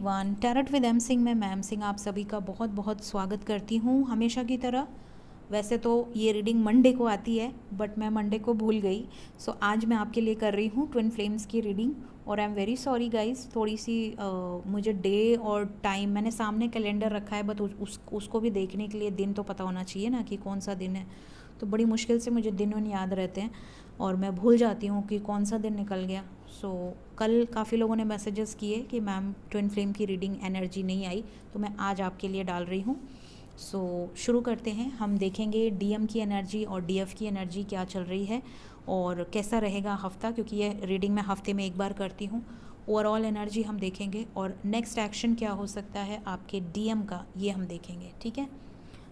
Everyone, tarot with M Singh में ma'am Singh आप सभी का बहुत बहुत स्वागत करती हूँ हमेशा की तरह। वैसे तो ये रीडिंग मंडे को आती है बट मैं मंडे को भूल गई। सो आज मैं आपके लिए कर रही हूँ ट्विन फ्लेम्स की रीडिंग। और I am very sorry guys, थोड़ी सी मुझे डे और टाइम मैंने सामने कैलेंडर रखा है बट उसको भी देखने के लिए दिन तो पता होना चाहिए ना कि कौन सा दिन है। तो बड़ी मुश्किल से मुझे दिन उन याद रहते हैं और मैं भूल जाती हूँ कि कौन सा दिन निकल गया। सो कल काफ़ी लोगों ने मैसेजेस किए कि मैम ट्विन फ्लेम की रीडिंग एनर्जी नहीं आई, तो मैं आज आपके लिए डाल रही हूँ। सो शुरू करते हैं। हम देखेंगे डीएम की एनर्जी और डीएफ की एनर्जी क्या चल रही है और कैसा रहेगा हफ्ता, क्योंकि ये रीडिंग मैं हफ्ते में एक बार करती हूँ। ओवरऑल एनर्जी हम देखेंगे और नेक्स्ट एक्शन क्या हो सकता है आपके डीएम का, ये हम देखेंगे। ठीक है।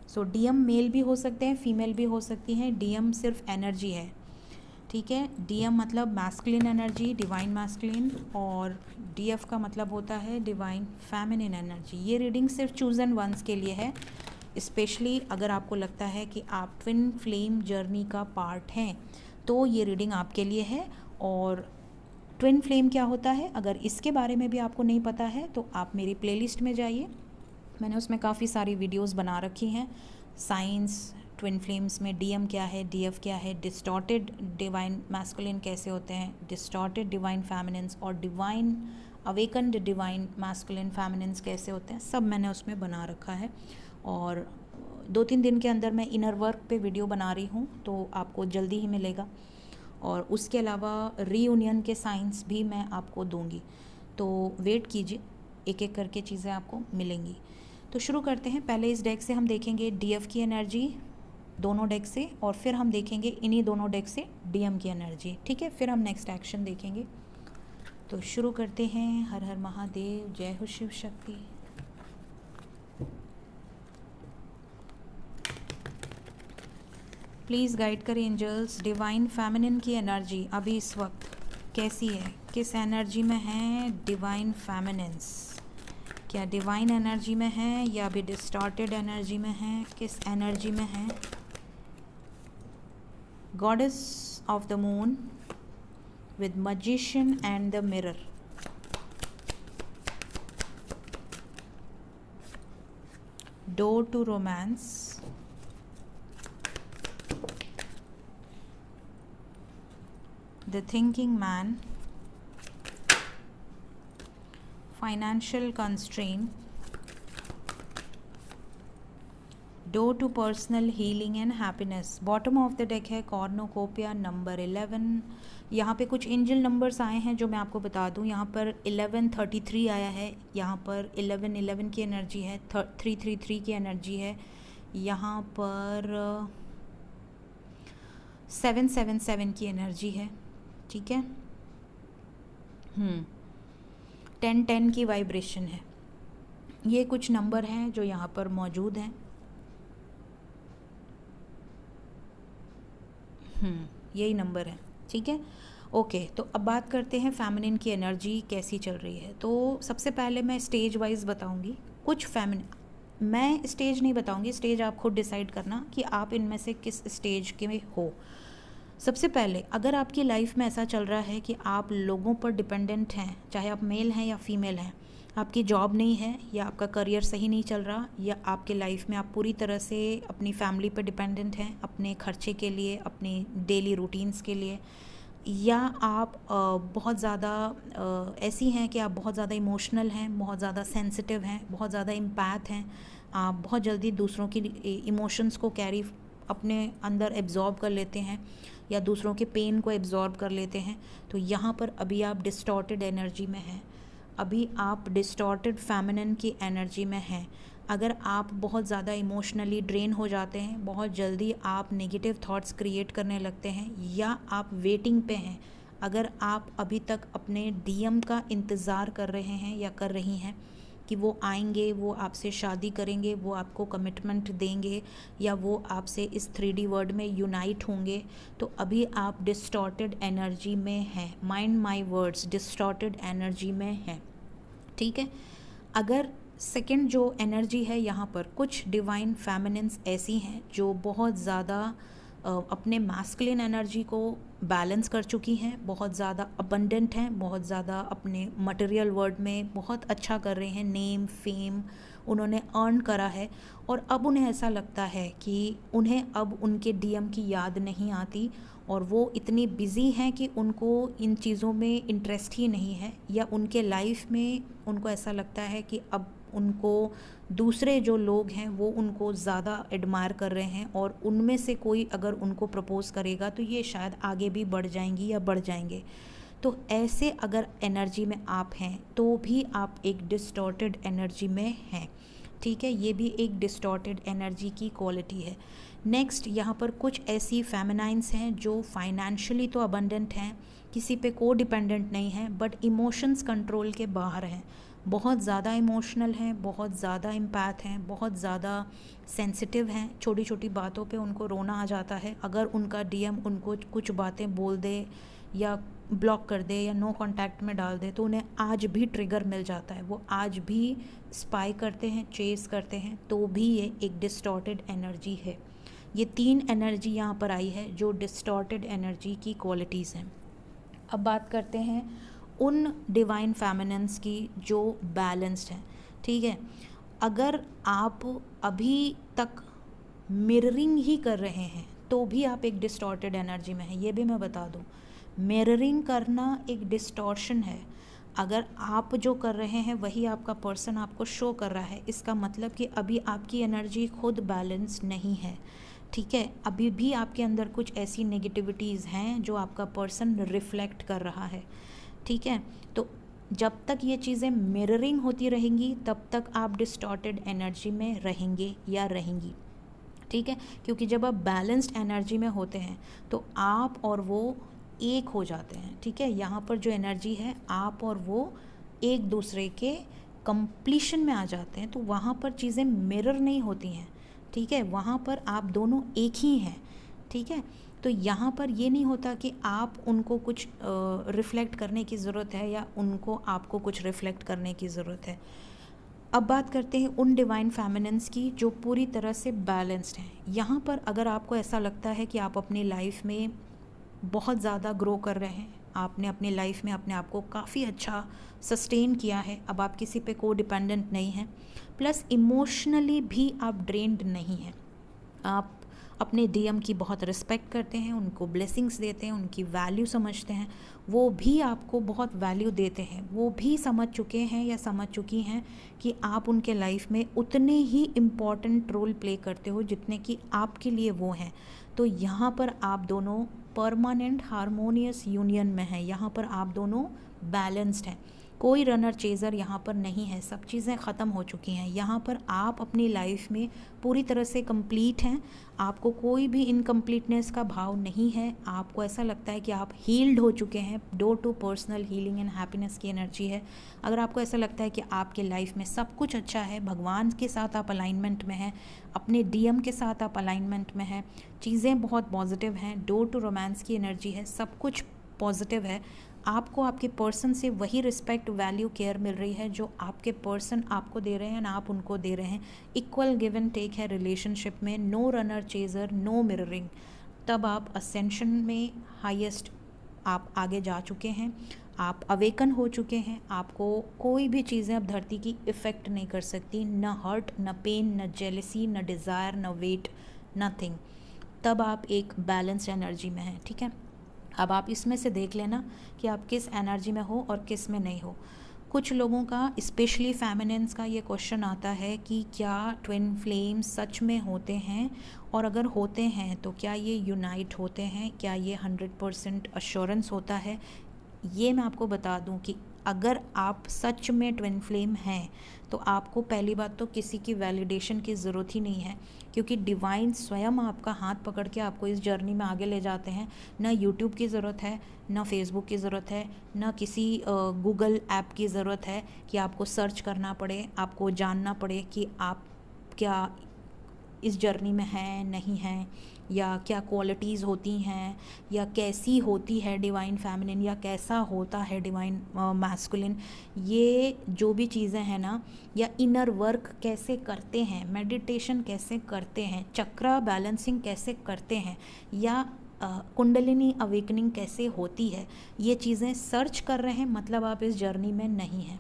सो डीएम मेल भी हो सकते हैं, फीमेल भी हो सकती हैं। डीएम सिर्फ एनर्जी है, ठीक है। डीएम मतलब मैस्कुलिन एनर्जी, डिवाइन मैस्कुलिन, और डीएफ का मतलब होता है डिवाइन फेमिनिन एनर्जी। ये रीडिंग सिर्फ चूजन वंस के लिए है, स्पेशली अगर आपको लगता है कि आप ट्विन फ्लेम जर्नी का पार्ट हैं तो ये रीडिंग आपके लिए है। और ट्विन फ्लेम क्या होता है, अगर इसके बारे में भी आपको नहीं पता है तो आप मेरी प्लेलिस्ट में जाइए, मैंने उसमें काफ़ी सारी वीडियोस बना रखी हैं। साइंस, ट्विन फ्लेम्स में डीएम क्या है, डीएफ क्या है, डिस्टॉर्टेड डिवाइन मैस्कुलिन कैसे होते हैं, डिस्टॉर्टेड डिवाइन फेमिनिन्स और divine awakened divine masculine feminines कैसे होते हैं, सब मैंने उसमें बना रखा है। और 2-3 दिन के अंदर मैं इनर वर्क पे वीडियो बना रही हूँ तो आपको जल्दी ही मिलेगा। और उसके अलावा रीयूनियन के साइंस भी मैं आपको दूंगी, तो वेट कीजिए, एक एक करके चीज़ें आपको मिलेंगी। तो शुरू करते हैं। पहले इस डेक से हम देखेंगे डीएफ की एनर्जी दोनों डेक से, और फिर हम देखेंगे इन्हीं दोनों डेक से डीएम की एनर्जी। ठीक है, फिर हम नेक्स्ट एक्शन देखेंगे। तो शुरू करते हैं। हर हर महादेव, जय हो शिव शक्ति। प्लीज़ गाइड करें एंजल्स, डिवाइन फेमिनिन की एनर्जी अभी इस वक्त कैसी है, किस एनर्जी में है डिवाइन फेमिनिन्स, क्या डिवाइन एनर्जी में है या अभी डिस्टॉर्टेड एनर्जी में है, किस एनर्जी में है। Goddess of the moon with magician and the mirror, door to romance, the thinking man, financial constraint, door to personal healing and happiness. Bottom of the deck है कॉर्नोकोपिया नंबर 11। यहाँ पे कुछ angel numbers आए हैं जो मैं आपको बता दूँ। यहाँ पर 1133 आया है, यहाँ पर 1111 की एनर्जी है, 333 की एनर्जी है, यहाँ पर 777 की एनर्जी है। ठीक है। 1010 की वाइब्रेशन है। ये कुछ नंबर हैं जो यहाँ पर मौजूद हैं। यही नंबर है। ठीक है, ओके। तो अब बात करते हैं फेमिनिन की एनर्जी कैसी चल रही है। तो सबसे पहले मैं स्टेज वाइज बताऊंगी कुछ फेमिनिन, मैं स्टेज नहीं बताऊंगी, स्टेज आप खुद डिसाइड करना कि आप इनमें से किस स्टेज के में हो। सबसे पहले अगर आपकी लाइफ में ऐसा चल रहा है कि आप लोगों पर डिपेंडेंट हैं, चाहे आप मेल हैं या फीमेल हैं, आपकी जॉब नहीं है या आपका करियर सही नहीं चल रहा, या आपके लाइफ में आप पूरी तरह से अपनी फैमिली पर डिपेंडेंट हैं अपने खर्चे के लिए, अपने डेली रूटीन्स के लिए, या आप बहुत ज़्यादा ऐसी हैं कि आप बहुत ज़्यादा इमोशनल हैं, बहुत ज़्यादा सेंसिटिव हैं, बहुत ज़्यादा इम्पैथ हैं, आप बहुत जल्दी दूसरों की इमोशंस को कैरी अपने अंदर एब्जॉर्ब कर लेते हैं या दूसरों के पेन को एब्जॉर्ब कर लेते हैं, तो यहाँ पर अभी आप डिस्टॉर्टेड एनर्जी में हैं, अभी आप डिस्टॉर्टेड फेमिनिन की एनर्जी में हैं। अगर आप बहुत ज़्यादा इमोशनली ड्रेन हो जाते हैं, बहुत जल्दी आप नेगेटिव थॉट्स क्रिएट करने लगते हैं, या आप वेटिंग पे हैं, अगर आप अभी तक अपने डीएम का इंतज़ार कर रहे हैं या कर रही हैं कि वो आएंगे, वो आपसे शादी करेंगे, वो आपको कमिटमेंट देंगे, या वो आपसे इस 3D वर्ल्ड में यूनाइट होंगे, तो अभी आप डिस्टॉर्टेड एनर्जी में हैं। Mind my words, distorted energy में हैं। ठीक है। अगर सेकंड जो एनर्जी है, यहाँ पर कुछ डिवाइन फेमिनिन्स ऐसी हैं जो बहुत ज़्यादा अपने मैस्कुलिन एनर्जी को बैलेंस कर चुकी हैं, बहुत ज़्यादा अबंडेंट हैं, बहुत ज़्यादा अपने मटेरियल वर्ल्ड में बहुत अच्छा कर रहे हैं, नेम फेम उन्होंने अर्न करा है। और अब उन्हें ऐसा लगता है कि उन्हें अब उनके डीएम की याद नहीं आती और वो इतनी बिज़ी हैं कि उनको इन चीज़ों में इंटरेस्ट ही नहीं है, या उनके लाइफ में उनको ऐसा लगता है कि अब उनको दूसरे जो लोग हैं वो उनको ज़्यादा एडमायर कर रहे हैं और उनमें से कोई अगर उनको प्रपोज़ करेगा तो ये शायद आगे भी बढ़ जाएंगी या बढ़ जाएंगे। तो ऐसे अगर एनर्जी में आप हैं तो भी आप एक डिस्टॉर्टेड एनर्जी में हैं, ठीक है, ये भी एक डिस्टॉर्टेड एनर्जी की क्वालिटी है। नेक्स्ट, यहाँ पर कुछ ऐसी फेमिनाइंस हैं जो फाइनेंशियली तो अबंडेंट हैं, किसी पे को डिपेंडेंट नहीं हैं, बट इमोशंस कंट्रोल के बाहर हैं, बहुत ज़्यादा इमोशनल हैं, बहुत ज़्यादा इम्पैथ हैं, बहुत ज़्यादा सेंसिटिव हैं, छोटी छोटी बातों पे उनको रोना आ जाता है। अगर उनका डीएम उनको कुछ बातें बोल दे या ब्लॉक कर दे या नो कांटेक्ट में डाल दे तो उन्हें आज भी ट्रिगर मिल जाता है, वो आज भी स्पाई करते हैं, चेस करते हैं, तो भी ये एक डिस्टॉर्टेड एनर्जी है। ये 3 एनर्जी यहाँ पर आई है जो डिस्टॉर्टेड एनर्जी की क्वालिटीज़ हैं। अब बात करते हैं उन डिवाइन फेमिनिन्स की जो बैलेंस्ड हैं, ठीक है। अगर आप अभी तक मिररिंग ही कर रहे हैं तो भी आप एक डिस्टॉर्टेड एनर्जी में हैं, ये भी मैं बता दूं। मिररिंग करना एक डिस्टॉर्शन है। अगर आप जो कर रहे हैं वही आपका पर्सन आपको शो कर रहा है, इसका मतलब कि अभी आपकी एनर्जी खुद बैलेंस नहीं है, ठीक है। अभी भी आपके अंदर कुछ ऐसी नेगेटिविटीज़ हैं जो आपका पर्सन रिफ्लेक्ट कर रहा है, ठीक है। तो जब तक ये चीज़ें मिररिंग होती रहेंगी तब तक आप डिस्टॉर्टेड एनर्जी में रहेंगे या रहेंगी, ठीक है। क्योंकि जब आप बैलेंस्ड एनर्जी में होते हैं तो आप और वो एक हो जाते हैं, ठीक है। यहाँ पर जो एनर्जी है आप और वो एक दूसरे के कंप्लीशन में आ जाते हैं, तो वहाँ पर चीज़ें मिरर नहीं होती हैं, ठीक है। वहाँ पर आप दोनों एक ही हैं, ठीक है। तो यहाँ पर ये नहीं होता कि आप उनको कुछ रिफ़्लेक्ट करने की ज़रूरत है या उनको आपको कुछ रिफ़्लेक्ट करने की ज़रूरत है। अब बात करते हैं उन डिवाइन फेमिनिन्स की जो पूरी तरह से बैलेंस्ड हैं। यहाँ पर अगर आपको ऐसा लगता है कि आप अपनी लाइफ में बहुत ज़्यादा ग्रो कर रहे हैं, आपने अपनी लाइफ में अपने आप को काफ़ी अच्छा सस्टेन किया है, अब आप किसी पे को डिपेंडेंट नहीं हैं, प्लस इमोशनली भी आप ड्रेन्ड नहीं हैं, आप अपने डीएम की बहुत रिस्पेक्ट करते हैं, उनको ब्लेसिंग्स देते हैं, उनकी वैल्यू समझते हैं, वो भी आपको बहुत वैल्यू देते हैं, वो भी समझ चुके हैं या समझ चुकी हैं कि आप उनके लाइफ में उतने ही इम्पॉर्टेंट रोल प्ले करते हो जितने कि आपके लिए वो हैं। तो यहाँ पर आप दोनों परमानेंट हारमोनियस यूनियन में हैं, यहाँ पर आप दोनों बैलेंस्ड हैं, कोई रनर चेज़र यहाँ पर नहीं है, सब चीज़ें ख़त्म हो चुकी हैं। यहाँ पर आप अपनी लाइफ में पूरी तरह से कंप्लीट हैं, आपको कोई भी इनकम्प्लीटनेस का भाव नहीं है, आपको ऐसा लगता है कि आप हील्ड हो चुके हैं। Door to personal healing and happiness की एनर्जी है। अगर आपको ऐसा लगता है कि आपके लाइफ में सब कुछ अच्छा है, भगवान के साथ आप अलाइनमेंट में हैं, अपने डीएम के साथ आप अलाइनमेंट में हैं, चीज़ें बहुत पॉजिटिव हैं, डोर टू रोमांस की एनर्जी है, सब कुछ पॉजिटिव है, आपको आपके पर्सन से वही रिस्पेक्ट, वैल्यू, केयर मिल रही है जो आपके पर्सन आपको दे रहे हैं, आप उनको दे रहे हैं, इक्वल गिव एंड टेक है रिलेशनशिप में, no runner chaser, no mirroring. तब आप असेंशन में हाईएस्ट आप आगे जा चुके हैं, आप अवेकन हो चुके हैं, आपको कोई भी चीज़ें अब धरती की इफ़ेक्ट नहीं कर सकती, न हर्ट, न पेन, न जेलसी, न डिज़ायर, न वेट, नथिंग। तब आप एक बैलेंस्ड एनर्जी में हैं, ठीक है। अब आप इसमें से देख लेना कि आप किस एनर्जी में हो और किस में नहीं हो। कुछ लोगों का, स्पेशली फेमिनिन्स का, ये क्वेश्चन आता है कि क्या ट्विन फ्लेम्स सच में होते हैं, और अगर होते हैं तो क्या ये यूनाइट होते हैं, क्या ये 100% अश्योरेंस होता है। ये मैं आपको बता दूं कि अगर आप सच में ट्विन फ्लेम हैं तो आपको पहली बात तो किसी की वैलिडेशन की ज़रूरत ही नहीं है, क्योंकि डिवाइन स्वयं आपका हाथ पकड़ के आपको इस जर्नी में आगे ले जाते हैं। ना यूट्यूब की ज़रूरत है, ना फेसबुक की ज़रूरत है, ना किसी गूगल ऐप की ज़रूरत है कि आपको सर्च करना पड़े, आपको जानना पड़े कि आप क्या इस जर्नी में हैं नहीं हैं, या क्या क्वालिटीज़ होती हैं, या कैसी होती है डिवाइन फेमिनिन, या कैसा होता है डिवाइन मैस्कुलिन, ये जो भी चीज़ें हैं ना, या इनर वर्क कैसे करते हैं, मेडिटेशन कैसे करते हैं, चक्रा बैलेंसिंग कैसे करते हैं, या कुंडलिनी अवेकनिंग कैसे होती है, ये चीज़ें सर्च कर रहे हैं, मतलब आप इस जर्नी में नहीं हैं।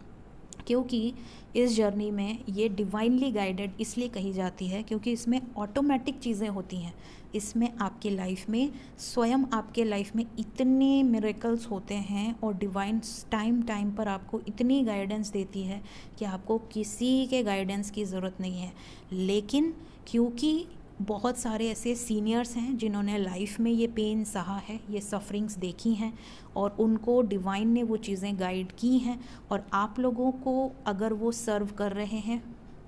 क्योंकि इस जर्नी में ये डिवाइनली गाइडेड इसलिए कही जाती है क्योंकि इसमें ऑटोमेटिक चीज़ें होती हैं। इसमें आपके लाइफ में, स्वयं आपके लाइफ में इतने मिरेकल्स होते हैं और डिवाइन टाइम टाइम पर आपको इतनी गाइडेंस देती है कि आपको किसी के गाइडेंस की ज़रूरत नहीं है। लेकिन क्योंकि बहुत सारे ऐसे सीनियर्स हैं जिन्होंने लाइफ में ये पेन सहा है, ये सफरिंग्स देखी हैं, और उनको डिवाइन ने वो चीज़ें गाइड की हैं, और आप लोगों को अगर वो सर्व कर रहे हैं,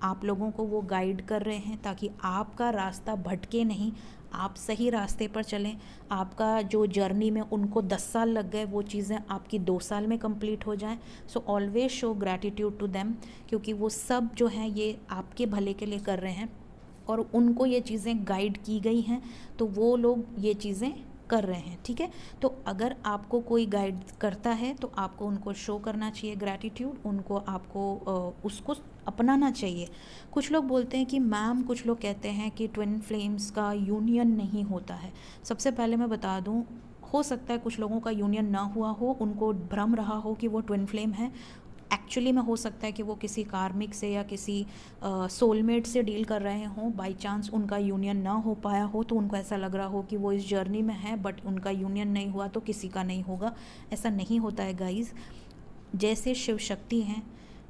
आप लोगों को वो गाइड कर रहे हैं ताकि आपका रास्ता भटके नहीं, आप सही रास्ते पर चलें। आपका जो जर्नी में उनको 10 साल लग गए, वो चीज़ें आपकी 2 साल में कंप्लीट हो जाएं। So always show gratitude to them, क्योंकि वो सब जो है ये आपके भले के लिए कर रहे हैं और उनको ये चीज़ें गाइड की गई हैं, तो वो लोग ये चीज़ें कर रहे हैं। ठीक है, तो अगर आपको कोई गाइड करता है तो आपको उनको शो करना चाहिए ग्रैटिट्यूड, उनको आपको उसको अपनाना चाहिए। कुछ लोग बोलते हैं कि मैम, कुछ लोग कहते हैं कि ट्विन फ्लेम्स का यूनियन नहीं होता है। सबसे पहले मैं बता दूं, हो सकता है कुछ लोगों का यूनियन ना हुआ हो, उनको भ्रम रहा हो कि वो ट्विन फ्लेम है। एक्चुअली में हो सकता है कि वो किसी कार्मिक से या किसी सोलमेट से डील कर रहे हों, बाई चांस उनका यूनियन ना हो पाया हो तो उनको ऐसा लग रहा हो कि वो इस जर्नी में है, बट उनका यूनियन नहीं हुआ तो किसी का नहीं होगा। ऐसा नहीं होता है गाइस। जैसे शिव शक्ति हैं,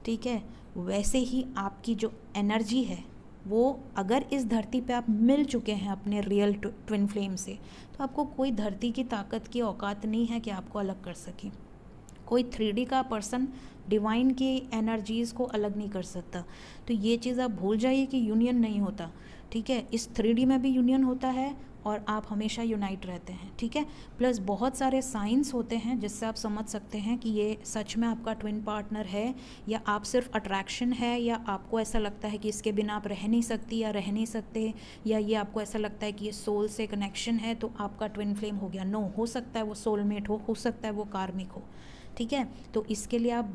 ठीक है, वैसे ही आपकी जो एनर्जी है वो अगर इस धरती पे आप मिल चुके हैं अपने रियल ट्विन फ्लेम से, तो आपको कोई धरती की ताकत की औकात नहीं है कि आपको अलग कर सके। कोई 3D का पर्सन डिवाइन की एनर्जीज़ को अलग नहीं कर सकता। तो ये चीज़ आप भूल जाइए कि यूनियन नहीं होता। ठीक है, इस 3D में भी यूनियन होता है और आप हमेशा यूनाइट रहते हैं। ठीक है, प्लस बहुत सारे साइंस होते हैं जिससे आप समझ सकते हैं कि ये सच में आपका ट्विन पार्टनर है, या आप सिर्फ अट्रैक्शन है, या आपको ऐसा लगता है कि इसके बिना आप रह नहीं सकती या रह नहीं सकते, या ये आपको ऐसा लगता है कि ये सोल से कनेक्शन है तो आपका ट्विन फ्लेम हो गया। नो, हो सकता है वो सोलमेट हो सकता है वो कार्मिक हो। ठीक है, तो इसके लिए आप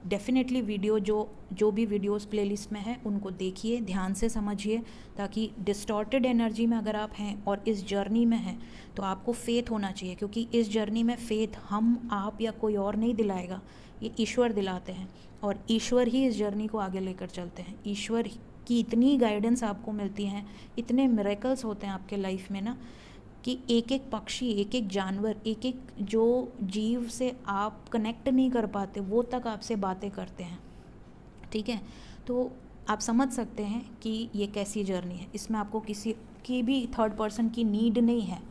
डेफिनेटली वीडियो जो भी वीडियोस प्लेलिस्ट में है उनको देखिए, ध्यान से समझिए, ताकि डिस्टॉर्टेड एनर्जी में अगर आप हैं और इस जर्नी में हैं तो आपको फेथ होना चाहिए, क्योंकि इस जर्नी में फेथ हम, आप या कोई और नहीं दिलाएगा, ये ईश्वर दिलाते हैं, और ईश्वर ही इस जर्नी को आगे लेकर चलते हैं। ईश्वर की इतनी गाइडेंस आपको मिलती हैं, इतने मिरेकल्स होते हैं आपके लाइफ में ना, कि एक एक पक्षी, एक एक जानवर, एक एक जो जीव से आप कनेक्ट नहीं कर पाते वो तक आपसे बातें करते हैं। ठीक है, तो आप समझ सकते हैं कि ये कैसी जर्नी है। इसमें आपको किसी की भी थर्ड पर्सन की नीड नहीं है।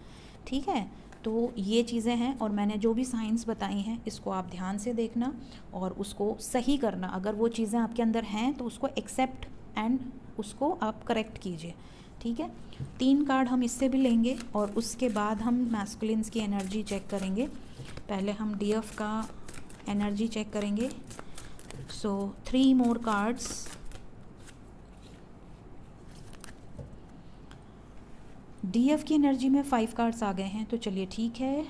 ठीक है, तो ये चीज़ें हैं, और मैंने जो भी साइंस बताई हैं इसको आप ध्यान से देखना और उसको सही करना। अगर वो चीज़ें आपके अंदर हैं तो उसको एक्सेप्ट एंड उसको आप करेक्ट कीजिए। ठीक है, 3 कार्ड हम इससे भी लेंगे और उसके बाद हम मैस्कुलिन्स की एनर्जी चेक करेंगे। पहले हम डीएफ का एनर्जी चेक करेंगे। सो 3 मोर कार्ड्स। डीएफ की एनर्जी में 5 कार्ड्स आ गए हैं, तो चलिए ठीक है,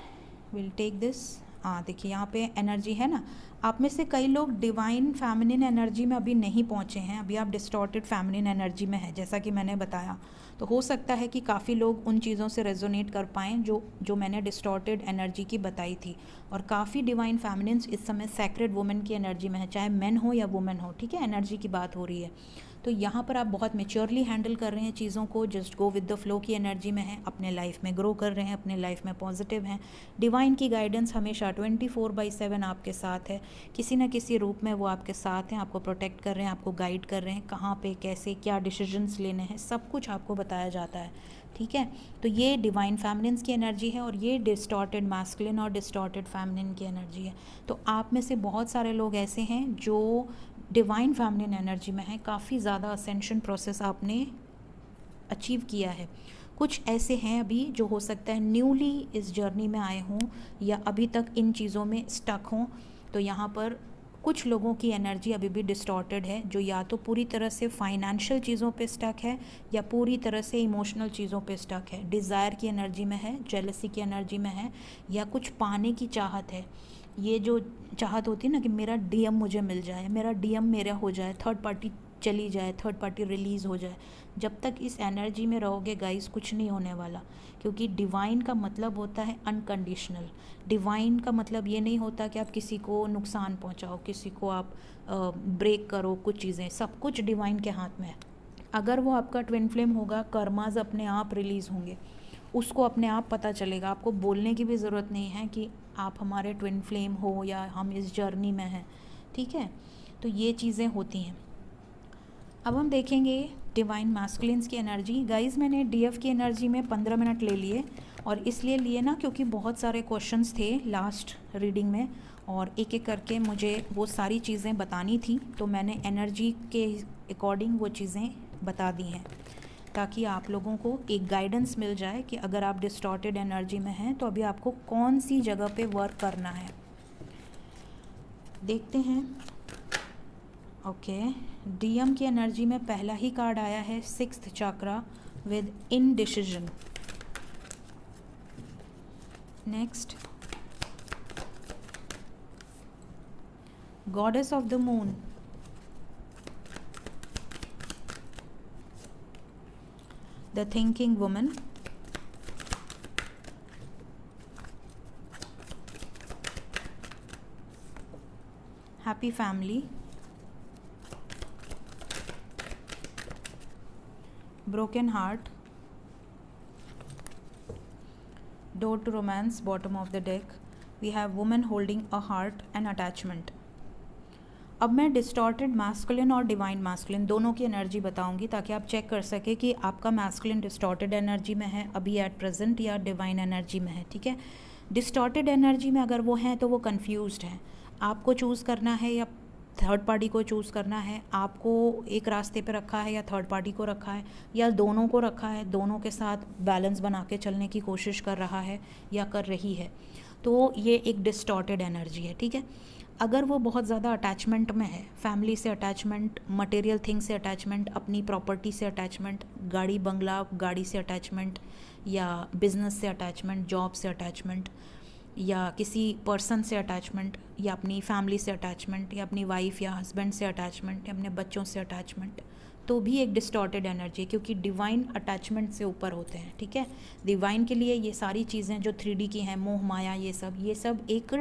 विल टेक दिस। देखिए यहाँ पे एनर्जी है ना, आप में से कई लोग डिवाइन फेमिनिन एनर्जी में अभी नहीं पहुँचे हैं, अभी आप डिस्टॉर्टेड फेमिनिन एनर्जी में हैं, जैसा कि मैंने बताया। तो हो सकता है कि काफ़ी लोग उन चीज़ों से रेजोनेट कर पाएँ जो मैंने डिस्टॉर्टेड एनर्जी की बताई थी, और काफ़ी डिवाइन फेमिनिन्स इस समय सैक्रेड वुमेन की एनर्जी में है, चाहे मेन हो या वुमेन हो। ठीक है, एनर्जी की बात हो रही है, तो यहाँ पर आप बहुत मेच्योरली हैंडल कर रहे हैं चीज़ों को, just go with the flow की एनर्जी में हैं, अपने लाइफ में ग्रो कर रहे हैं, अपने लाइफ में पॉजिटिव हैं। डिवाइन की गाइडेंस हमेशा 24/7 आपके साथ है, किसी न किसी रूप में वो आपके साथ हैं, आपको प्रोटेक्ट कर रहे हैं, आपको गाइड कर रहे हैं, कहाँ पे कैसे क्या डिसीजंस लेने हैं, सब कुछ आपको बताया जाता है। ठीक है, तो ये डिवाइन फेमिनिन्स की एनर्जी है, और ये डिस्टॉर्टेड मैस्कुलिन और डिस्टॉर्टेड फेमिनिन की एनर्जी है। तो आप में से बहुत सारे लोग ऐसे हैं जो डिवाइन फेमिनिन एनर्जी में है, काफ़ी ज़्यादा असेंशन प्रोसेस आपने अचीव किया है। कुछ ऐसे हैं अभी जो हो सकता है न्यूली इस जर्नी में आए हों या अभी तक इन चीज़ों में स्टक हों, तो यहाँ पर कुछ लोगों की एनर्जी अभी भी डिस्टॉर्टेड है, जो या तो पूरी तरह से फाइनेंशियल चीज़ों पे स्टक है या पूरी तरह से इमोशनल चीज़ों पे स्टक है, डिज़ायर की एनर्जी में है, जेलसी की एनर्जी में है, या कुछ पाने की चाहत है। ये जो चाहत होती है ना कि मेरा डीएम मुझे मिल जाए, मेरा डीएम मेरा हो जाए, थर्ड पार्टी चली जाए, थर्ड पार्टी रिलीज़ हो जाए। जब तक इस एनर्जी में रहोगे गाइस, कुछ नहीं होने वाला, क्योंकि डिवाइन का मतलब होता है अनकंडीशनल। डिवाइन का मतलब ये नहीं होता कि आप किसी को नुकसान पहुंचाओ, किसी को आप ब्रेक करो, कुछ चीज़ें, सब कुछ डिवाइन के हाथ में है। अगर वो आपका ट्विन फ्लेम होगा, कर्माज अपने आप रिलीज़ होंगे, उसको अपने आप पता चलेगा। आपको बोलने की भी ज़रूरत नहीं है कि आप हमारे ट्विन फ्लेम हो या हम इस जर्नी में हैं, ठीक है। तो ये चीज़ें होती हैं। अब हम देखेंगे डिवाइन मैस्कुलिन्स की एनर्जी। गाइस, मैंने डीएफ की एनर्जी में 15 मिनट ले लिए, और इसलिए लिए ना क्योंकि बहुत सारे क्वेश्चंस थे लास्ट रीडिंग में, और एक एक करके मुझे वो सारी चीज़ें बतानी थी, तो मैंने एनर्जी के अकॉर्डिंग वो चीज़ें बता दी हैं, ताकि आप लोगों को एक गाइडेंस मिल जाए कि अगर आप डिस्टॉर्टेड एनर्जी में हैं तो अभी आपको कौन सी जगह पे वर्क करना है। देखते हैं। ओके, डीएम की एनर्जी में पहला ही कार्ड आया है 6th chakra with indecision. Next, goddess of the moon, the thinking woman, happy family, broken heart, door to romance, bottom of the deck. We have woman holding a heart and attachment. अब मैं distorted masculine और divine masculine दोनों की energy बताऊंगी, ताकि आप check कर सके कि आपका मैस्कुलिन डिस्टॉर्टेड एनर्जी में है अभी एट प्रेजेंट या डिवाइन एनर्जी में है, ठीक है। डिस्टॉर्टेड एनर्जी में अगर वो हैं तो वो कंफ्यूज्ड हैं। आपको चूज़ करना है या थर्ड पार्टी को चूज़ करना है, आपको एक रास्ते पे रखा है या थर्ड पार्टी को रखा है, या दोनों को रखा है, दोनों के साथ बैलेंस बना के चलने की कोशिश कर रहा है या कर रही है, तो ये एक डिस्टॉर्टेड एनर्जी है, ठीक है। अगर वो बहुत ज़्यादा अटैचमेंट में है, फैमिली से अटैचमेंट, मटेरियल थिंग से अटैचमेंट, अपनी प्रॉपर्टी से अटैचमेंट, गाड़ी बंगला गाड़ी से अटैचमेंट, या बिजनेस से अटैचमेंट, जॉब से अटैचमेंट, या किसी पर्सन से अटैचमेंट, या अपनी फैमिली से अटैचमेंट, या अपनी वाइफ या हस्बैंड से अटैचमेंट, या अपने बच्चों से अटैचमेंट, तो भी एक डिस्टॉर्टेड एनर्जी है, क्योंकि डिवाइन अटैचमेंट से ऊपर होते हैं, ठीक है। डिवाइन के लिए ये सारी चीज़ें जो 3D की हैं, मोह माया, ये सब एक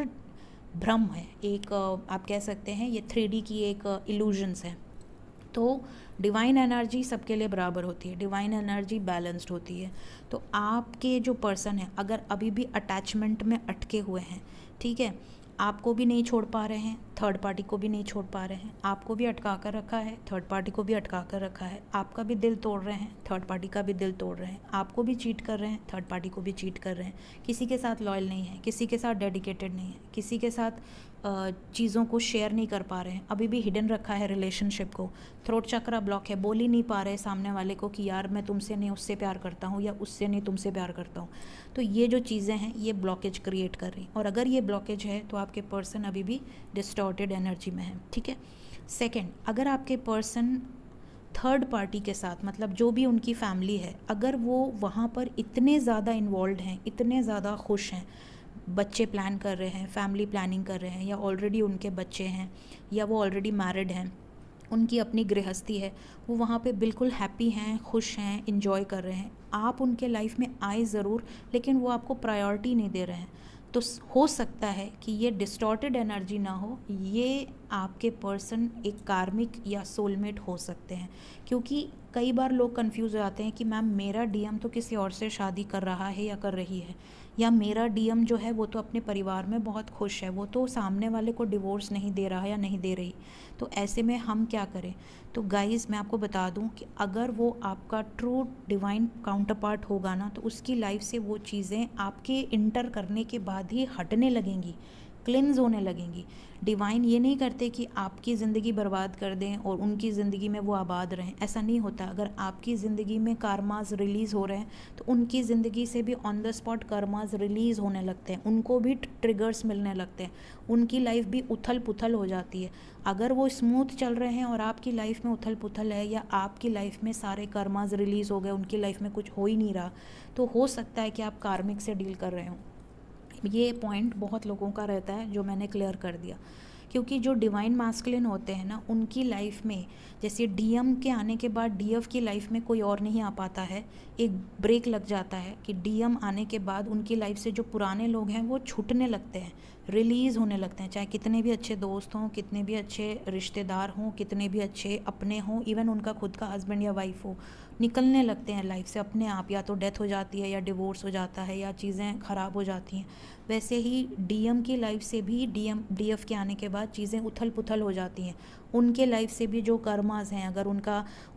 भ्रम है, एक आप कह सकते हैं ये 3D की एक इल्यूजन्स है। तो डिवाइन एनर्जी सबके लिए बराबर होती है, डिवाइन एनर्जी बैलेंस्ड होती है। तो आपके जो पर्सन है अगर अभी भी अटैचमेंट में अटके हुए हैं, ठीक है, आपको भी नहीं छोड़ पा रहे हैं, थर्ड पार्टी को भी नहीं छोड़ पा रहे हैं, आपको भी अटका कर रखा है, थर्ड पार्टी को भी अटका कर रखा है, आपका भी दिल तोड़ रहे हैं, थर्ड पार्टी का भी दिल तोड़ रहे हैं, आपको भी चीट कर रहे हैं, थर्ड पार्टी को भी चीट कर रहे हैं, किसी के साथ लॉयल नहीं है, किसी के साथ डेडिकेटेड नहीं है, किसी के साथ चीज़ों को शेयर नहीं कर पा रहे हैं, अभी भी हिडन रखा है रिलेशनशिप को, थ्रोट चक्रा ब्लॉक है, बोल ही नहीं पा रहे सामने वाले को कि यार मैं तुमसे नहीं उससे प्यार करता हूँ, या उससे नहीं तुमसे प्यार करता हूँ। तो ये जो चीज़ें हैं ये ब्लॉकेज क्रिएट कर रही, और अगर ये ब्लॉकेज है तो आपके पर्सन अभी भी डिस्टॉर्टेड एनर्जी में है, ठीक है। सेकेंड, अगर आपके पर्सन थर्ड पार्टी के साथ, मतलब जो भी उनकी फैमिली है, अगर वो वहाँ पर इतने ज़्यादा इन्वॉल्व हैं, इतने ज़्यादा खुश हैं, बच्चे प्लान कर रहे हैं, फैमिली प्लानिंग कर रहे हैं, या ऑलरेडी उनके बच्चे हैं, या वो ऑलरेडी मैरिड हैं, उनकी अपनी गृहस्थी है, वो वहाँ पे बिल्कुल हैप्पी हैं, खुश हैं, इंजॉय कर रहे हैं, आप उनके लाइफ में आए ज़रूर, लेकिन वो आपको प्रायोरिटी नहीं दे रहे हैं। तो हो सकता है कि ये डिस्टॉर्टेड एनर्जी ना हो, ये आपके पर्सन एक कार्मिक या सोलमेट हो सकते हैं, क्योंकि कई बार लोग कंफ्यूज हो जाते हैं कि मैम मेरा डीएम तो किसी और से शादी कर रहा है या कर रही है, या मेरा डीएम जो है वो तो अपने परिवार में बहुत खुश है, वो तो सामने वाले को डिवोर्स नहीं दे रहा या नहीं दे रही, तो ऐसे में हम क्या करें। तो गाइस, मैं आपको बता दूं कि अगर वो आपका ट्रू डिवाइन काउंटर पार्ट होगा ना, तो उसकी लाइफ से वो चीज़ें आपके इंटर करने के बाद ही हटने लगेंगी, क्लिन्स होने लगेंगी। डिवाइन ये नहीं करते कि आपकी ज़िंदगी बर्बाद कर दें और उनकी ज़िंदगी में वो आबाद रहें, ऐसा नहीं होता। अगर आपकी ज़िंदगी में कर्मास रिलीज़ हो रहे हैं तो उनकी ज़िंदगी से भी on the spot karmas release होने लगते हैं, उनको भी ट्रिगर्स मिलने लगते हैं, उनकी लाइफ भी उथल पुथल हो जाती है। अगर वो स्मूथ चल रहे हैं और आपकी लाइफ में उथल पुथल है, या आपकी लाइफ में सारे कर्मास रिलीज़ हो गए, उनकी लाइफ में कुछ हो ही नहीं रहा, तो हो सकता है कि आप कार्मिक से डील कर रहे हो। ये पॉइंट बहुत लोगों का रहता है जो मैंने क्लियर कर दिया। क्योंकि जो डिवाइन मास्कुलिन होते हैं ना, उनकी लाइफ में जैसे डीएम के आने के बाद डीएफ की लाइफ में कोई और नहीं आ पाता है, एक ब्रेक लग जाता है कि डीएम आने के बाद उनकी लाइफ से जो पुराने लोग हैं वो छूटने लगते हैं, रिलीज़ होने लगते हैं। चाहे कितने भी अच्छे दोस्त हों, कितने भी अच्छे रिश्तेदार हों, कितने भी अच्छे अपने हों, इवन उनका खुद का हस्बैंड या वाइफ हो, निकलने लगते हैं लाइफ से अपने आप। या तो डेथ हो जाती है, या डिवोर्स हो जाता है, या चीज़ें ख़राब हो जाती हैं। वैसे ही डीएम की लाइफ से भी डीएफ के आने के बाद चीज़ें उथल पुथल हो जाती हैं। उनके लाइफ से भी जो कर्मास हैं, अगर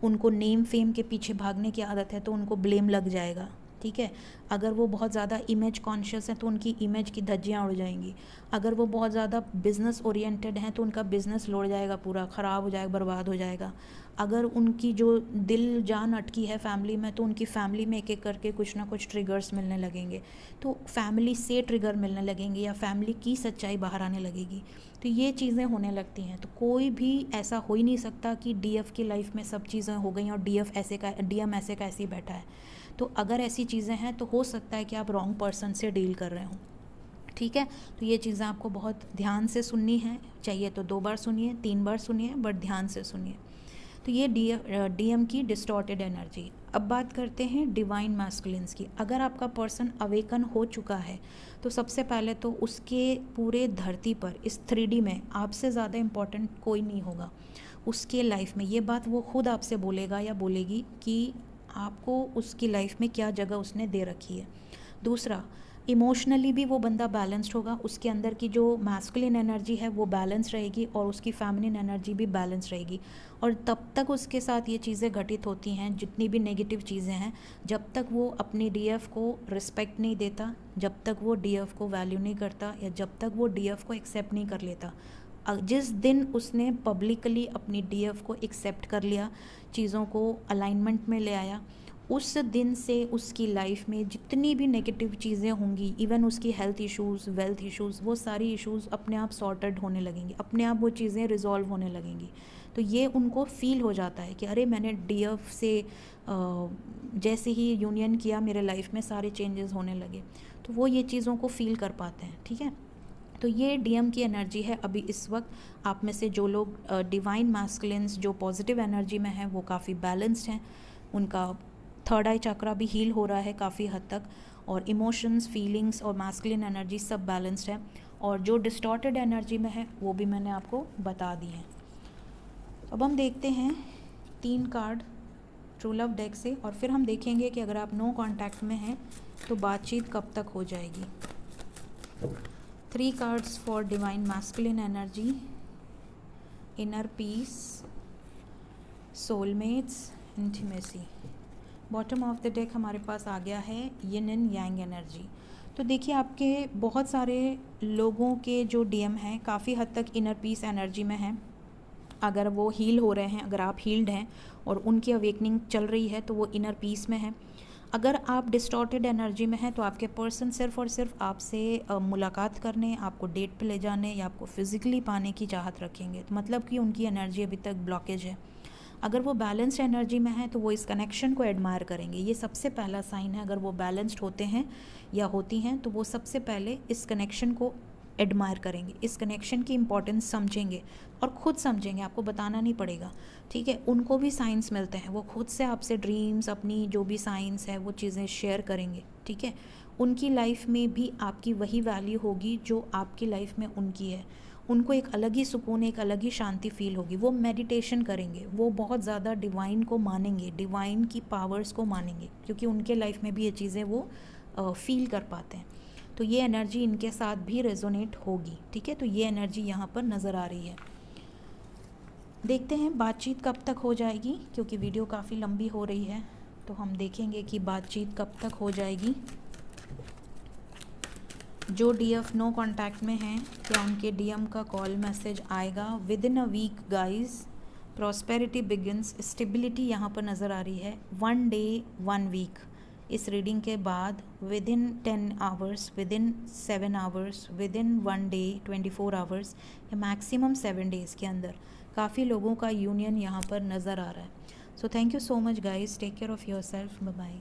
उनको नेम फेम के पीछे भागने की आदत है तो उनको ब्लेम लग जाएगा, ठीक है। अगर वो बहुत ज़्यादा इमेज कॉन्शियस हैं तो उनकी इमेज की धज्जियाँ उड़ जाएंगी। अगर वो बहुत ज़्यादा बिज़नेस ओरिएंटेड हैं तो उनका बिज़नेस लौट जाएगा, पूरा ख़राब हो जाएगा, बर्बाद हो जाएगा। अगर उनकी जो दिल जान अटकी है फैमिली में, तो उनकी फैमिली में एक एक करके कुछ ना कुछ ट्रिगर्स मिलने लगेंगे, तो फैमिली से ट्रिगर मिलने लगेंगे, या फैमिली की सच्चाई बाहर आने लगेगी। तो ये चीज़ें होने लगती हैं। तो कोई भी ऐसा हो ही नहीं सकता कि डीएफ की लाइफ में सब चीज़ें हो गई और डीएम ऐसे का ऐसे ही बैठा है। तो अगर ऐसी चीज़ें हैं तो हो सकता है कि आप रॉन्ग पर्सन से डील कर रहे हो, ठीक है। तो ये चीज़ें आपको बहुत ध्यान से सुननी है, चाहिए तो 2 बार सुनिए, 3 बार सुनिए, बट ध्यान से सुनिए। तो ये डीएम की डिस्टॉर्टेड एनर्जी। अब बात करते हैं डिवाइन मैस्कुलिन्स की। अगर आपका पर्सन अवेकन हो चुका है तो सबसे पहले तो उसके पूरे धरती पर इस 3D में आपसे ज़्यादा इम्पॉर्टेंट कोई नहीं होगा उसके लाइफ में। ये बात वो खुद आपसे बोलेगा या बोलेगी कि आपको उसकी लाइफ में क्या जगह उसने दे रखी है। दूसरा, इमोशनली भी वो बंदा बैलेंस्ड होगा, उसके अंदर की जो मैस्कुलिन एनर्जी है वो बैलेंस रहेगी और उसकी फेमिनिन एनर्जी भी बैलेंस रहेगी। और तब तक उसके साथ ये चीज़ें घटित होती हैं, जितनी भी नेगेटिव चीज़ें हैं, जब तक वो अपनी डीएफ को रिस्पेक्ट नहीं देता, जब तक वो डीएफ को वैल्यू नहीं करता, या जब तक वो डीएफ को एक्सेप्ट नहीं कर लेता। जिस दिन उसने पब्लिकली अपनी डीएफ को एक्सेप्ट कर लिया, चीज़ों को अलाइनमेंट में ले आया, उस दिन से उसकी लाइफ में जितनी भी नेगेटिव चीज़ें होंगी, इवन उसकी हेल्थ इश्यूज़, वेल्थ इश्यूज़, वो सारी इश्यूज़ अपने आप सॉर्टेड होने लगेंगी, अपने आप वो चीज़ें रिजॉल्व होने लगेंगी। तो ये उनको फील हो जाता है कि अरे मैंने डीएफ से जैसे ही यूनियन किया मेरे लाइफ में सारे चेंजेस होने लगे। तो वो ये चीज़ों को फील कर पाते हैं, ठीक है। तो ये डीएम की एनर्जी है। अभी इस वक्त आप में से जो लोग डिवाइन मैस्कुलिन्स जो पॉजिटिव एनर्जी में हैं वो काफ़ी बैलेंस्ड हैं, उनका थर्ड आई चक्रा भी हील हो रहा है काफ़ी हद तक, और इमोशंस, फीलिंग्स और मैस्कुलिन एनर्जी सब बैलेंस्ड है। और जो डिस्टॉर्टेड एनर्जी में है वो भी मैंने आपको बता दी है। अब हम देखते हैं 3 कार्ड ट्रू लव डेक से, और फिर हम देखेंगे कि अगर आप नो कॉन्टैक्ट में हैं तो बातचीत कब तक हो जाएगी। 3 cards for divine masculine energy, inner peace, soulmates, intimacy. Bottom of the deck हमारे पास आ गया है यिन एंड यांग एनर्जी। तो देखिए, आपके बहुत सारे लोगों के जो डीएम हैं काफ़ी हद तक इनर पीस एनर्जी में हैं। अगर वो हील हो रहे हैं, अगर आप हील्ड हैं और उनकी अवेकनिंग चल रही है तो वो इनर पीस में है। अगर आप डिस्टॉर्टेड एनर्जी में हैं तो आपके पर्सन सिर्फ़ और सिर्फ आपसे मुलाकात करने, आपको डेट पे ले जाने या आपको फिज़िकली पाने की चाहत रखेंगे, तो मतलब कि उनकी एनर्जी अभी तक ब्लॉकेज है। अगर वो बैलेंस्ड एनर्जी में है तो वो इस कनेक्शन को एडमायर करेंगे। ये सबसे पहला साइन है। अगर वो बैलेंस्ड होते हैं या होती हैं तो वो सबसे पहले इस कनेक्शन को एडमायर करेंगे, इस कनेक्शन की इम्पोर्टेंस समझेंगे और ख़ुद समझेंगे, आपको बताना नहीं पड़ेगा, ठीक है। उनको भी साइंस मिलते हैं, वो खुद से आपसे ड्रीम्स, अपनी जो भी साइंस है वो चीज़ें शेयर करेंगे, ठीक है। उनकी लाइफ में भी आपकी वही वैल्यू होगी जो आपकी लाइफ में उनकी है। उनको एक अलग ही सुकून, एक अलग ही शांति फील होगी। वो मेडिटेशन करेंगे, वो बहुत ज़्यादा डिवाइन को मानेंगे, डिवाइन की पावर्स को मानेंगे, क्योंकि उनके लाइफ में भी ये चीज़ें वो फील कर पाते हैं। तो ये एनर्जी इनके साथ भी रेजोनेट होगी, ठीक है। तो ये एनर्जी यहाँ पर नज़र आ रही है। देखते हैं बातचीत कब तक हो जाएगी, क्योंकि वीडियो काफ़ी लंबी हो रही है, तो हम देखेंगे कि बातचीत कब तक हो जाएगी। जो डीएफ नो कांटेक्ट में हैं, क्या उनके डीएम का कॉल मैसेज आएगा within a week guys. Prosperity begins, stability यहाँ पर नज़र आ रही है। 1 डे 1 वीक, इस रीडिंग के बाद with in 10 hours, with in 7 hours, with in 1 day 24 hours या मैक्सिमम 7 डेज़ के अंदर काफ़ी लोगों का यूनियन यहाँ पर नज़र आ रहा है। So thank you so much guys, take care of your self, bye bye.